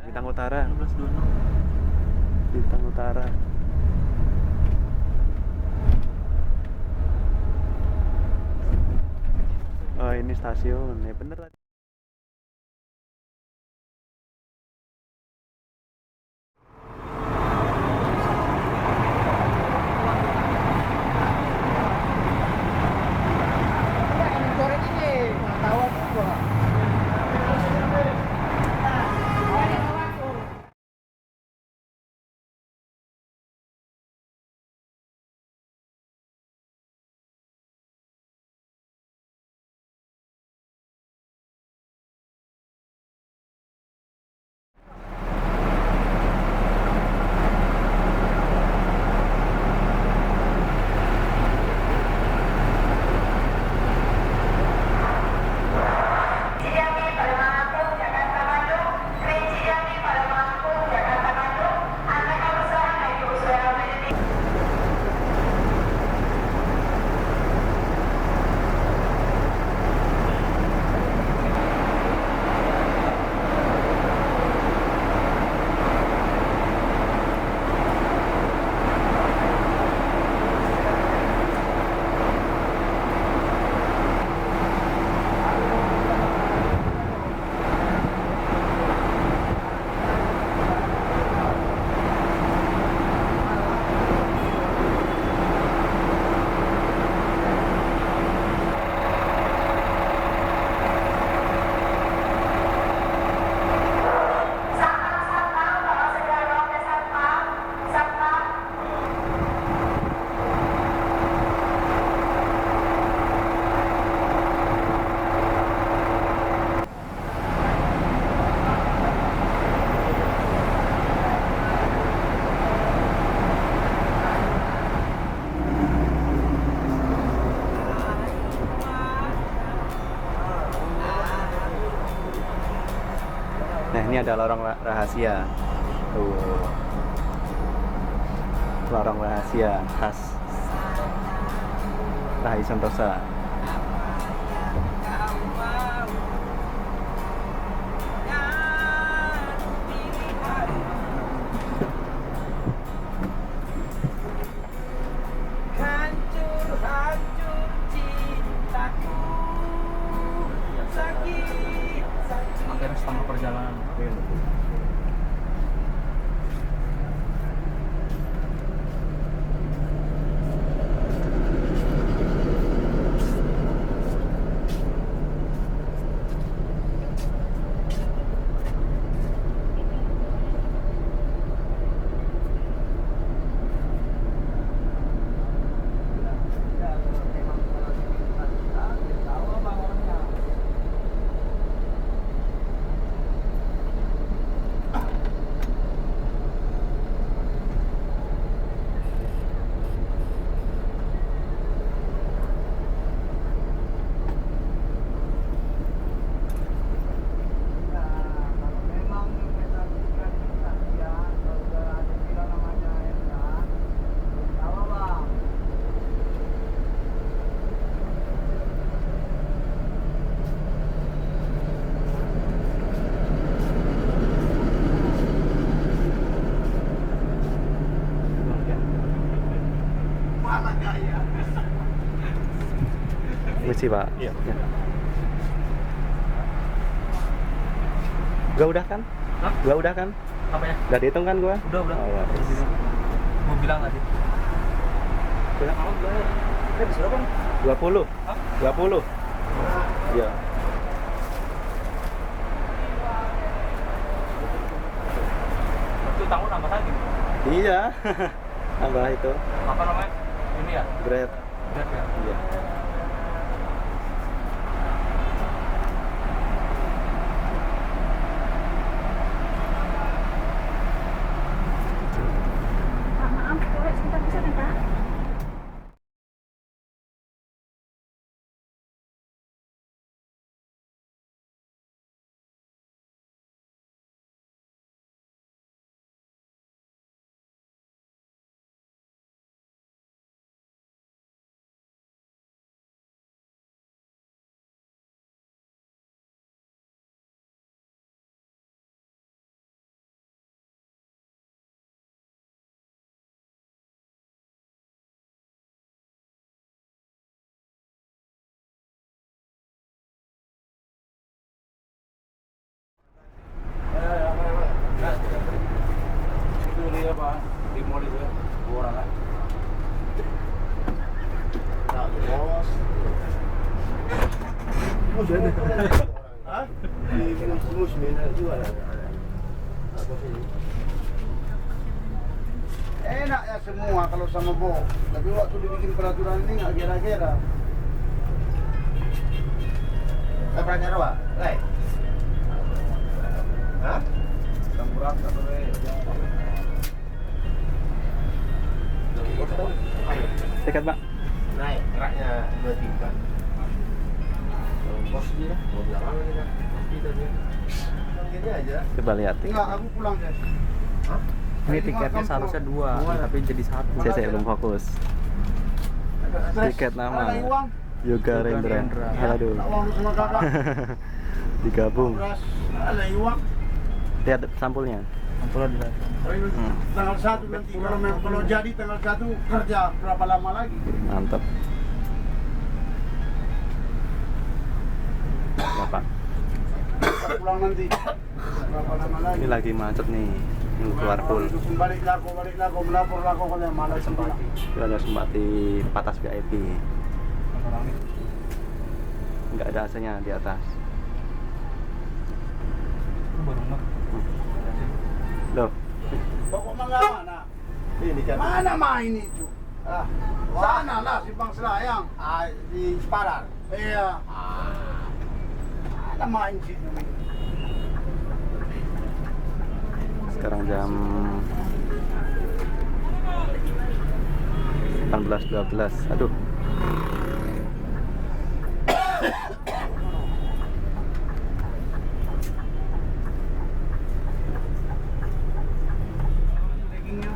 Bintang Utara. 16.26. Bintang Utara. Oh, ini stasiun. Ya bener tadi. Nah, ini ada lorong rahasia. Tuh. Lorong rahasia khas Rai Sentosa. Hancur, hancur cintaku, sakit, sakit. Akhirnya setengah perjalanan. Misi, Pak. Iya. Ya. Gua udah kan? Hah? Gua udah kan? Apanya? Udah dihitung kan gua? Udah. Oh, ya. Mau bilang tadi. Udah. Kalau belum. Bisa berapa? 20. Hah? 20. Iya. Berarti utang lu nambah lagi. Iya. Tambah itu. Apa namanya? Ini ya? Grab. Grab ya? Iya. apa di mall itu ya? 2 orang kan? Nah, bos. Hah? Di muslim juga ada. Apa sih? Enak ya semua kalau sama Bo. Tapi waktu dibikin peraturan ini nggak kira-kira. Pernah nyawa, Pak? Lai? Hah? Murah atau Tiket Pak. naik keraknya 23. Bos dia, mau bilang apa kita? Kita dia. Gini aja. Coba lihat tiket. Enggak, aku pulang ya. Hah? Ini tiketnya seharusnya 2, tapi jadi 1. Saya belum fokus. Tiket nama. Ada uang. Yoga Rendra. Aduh. Tak uang sama kakak. Digabung. Beras, ada uang. Lihat sampulnya. Ampun di Tanggal 1 nanti kalau jadi tanggal 1 kerja berapa lama lagi? Mantap. Bapak. Pulang nanti berapa lama lagi? Ini lagi macet nih. Ini keluar full. Balik laku, melapor laku kalau malah sempati. Itu ada Sempati Patas VIP. Nggak ada AC-nya di atas. Baru nggak. Loh, Pokok mangga mana? ini kan. Mana main itu? Ah, sana lah Simpang Selayang. Di Sepadan. Iya. Ada main situ. Sekarang jam 18.12. Aduh. Dagingnya.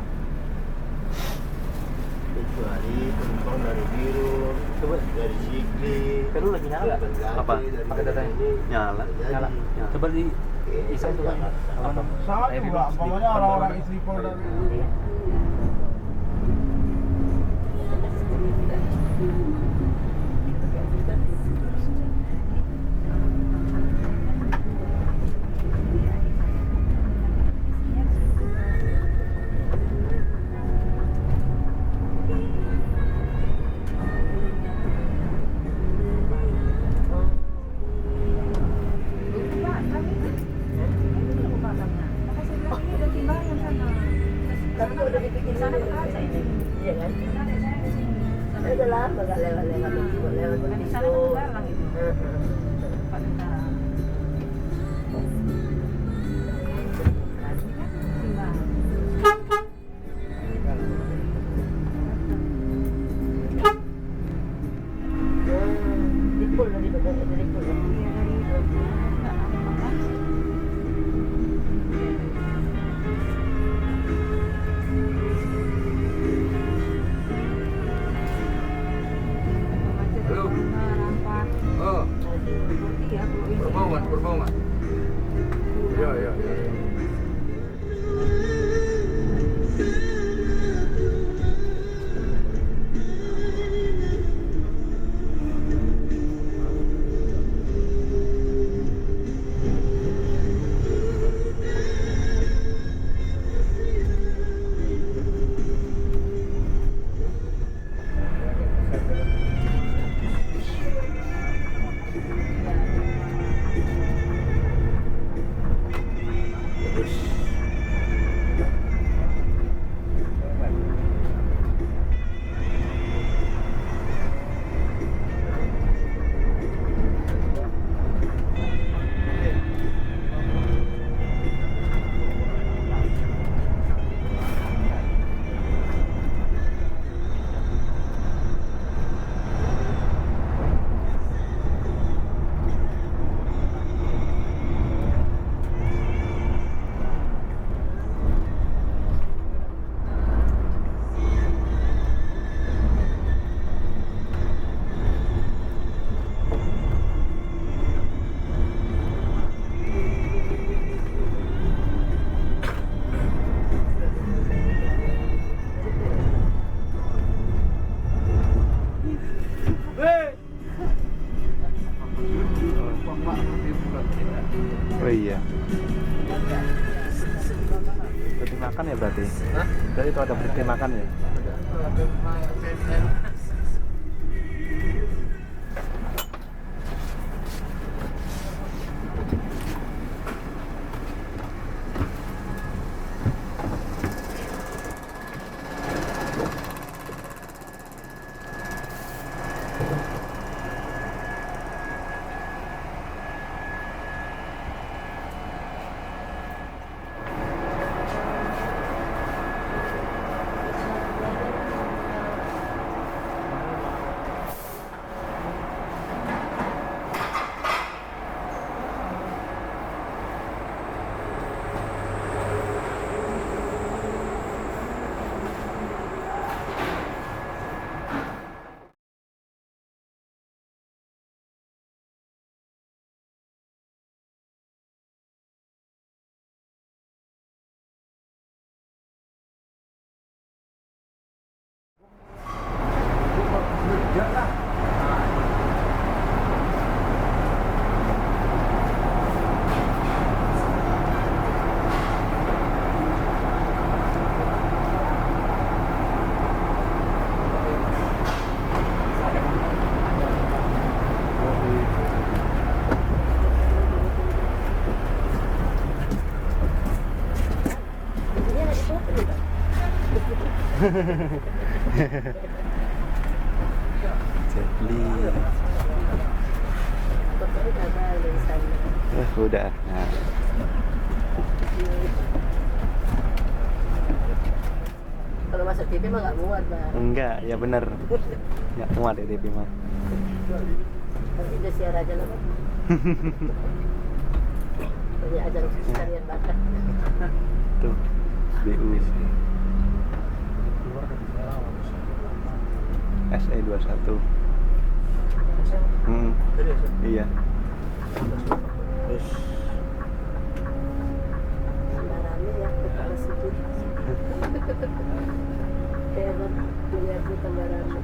Kecuali penumpang dari biru, dari Sikli. Lu lagi nyala nggak? Apa? Pakai datanya. Nyala. Nyala. Coba di iseng tuh kan. Apa? Sama juga, umpamanya orang-orang istri Polda. Karena udah dibikin sana ke kaca ini. Iya kan? Udah lama gak lewat-lewat itu, lewat di sana kan barang itu. Dipul lah dipul. Halo. Oh. Hah? Jadi itu ada berhenti makan ya? Intinya nggak ditutup gitu. Jetli. Kotornya gagal dari sana. Udah. Nah, Kalau masuk TV mah nggak muat, Bang. enggak, ya bener. Nggak muat ya TV mah. Nanti udah siar aja lah, Bang. Punya ajang sekalian bakat. Tuh, BU SE 21. Serius ya? Iya. Terus Gambarannya ya, betapa sedih. Hebat melihat di gambarannya.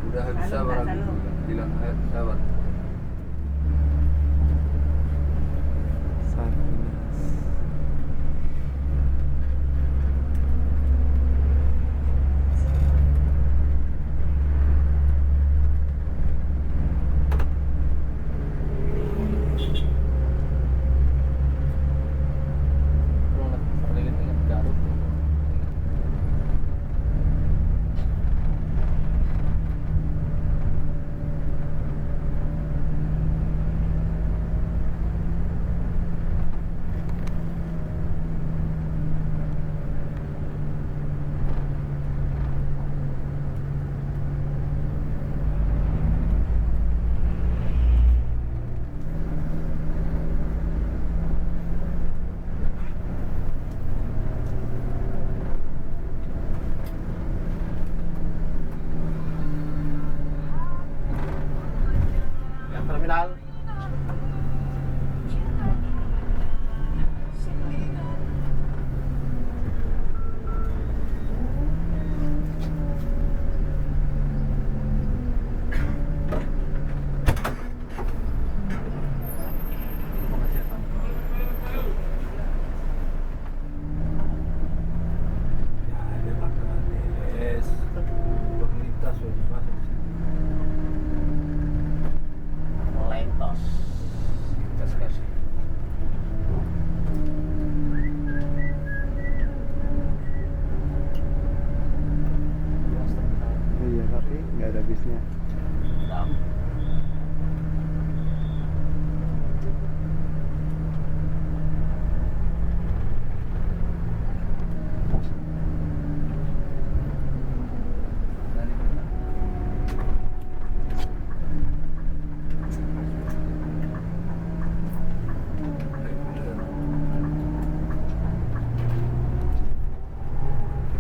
Udah habis Lalu, sabar. Pak, lalu. Bilang habis sabar. Sarminas. Yang terminal. Ya, ada makanan. Yes. Pemerintah sudah masuk. Lentos. Kita kasih. Iya, tapi nggak ada bisnya.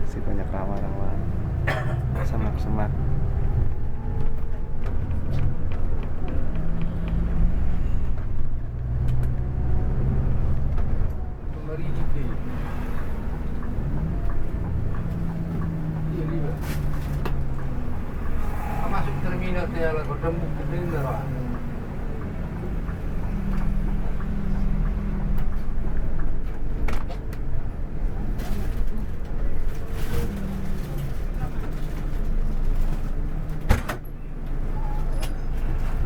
Masih banyak rawa-rawa, semak-semak. Masuk terminal tiada ketemu kontainer.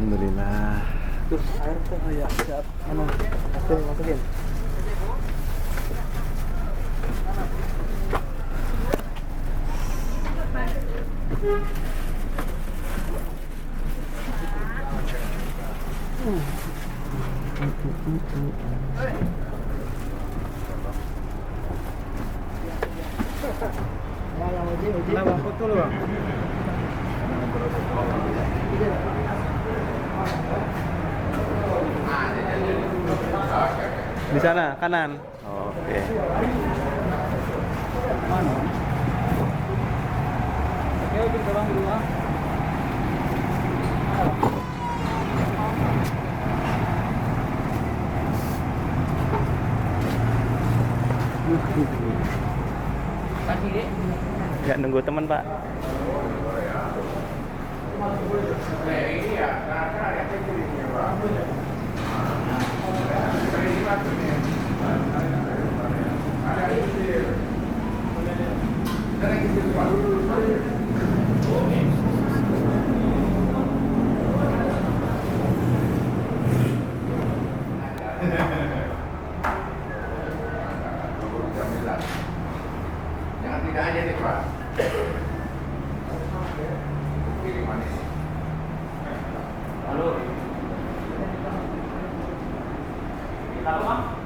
Alhamdulillah. Terus air tuh kayak siap masukin. Nah, bang, foto lu bang. Di sana kanan. Oke. Oke, kita bang dulu bang. Nggak nunggu teman, Pak. Jangan tidak aja nih Pak. Pilih manis. Halo. Kita bang.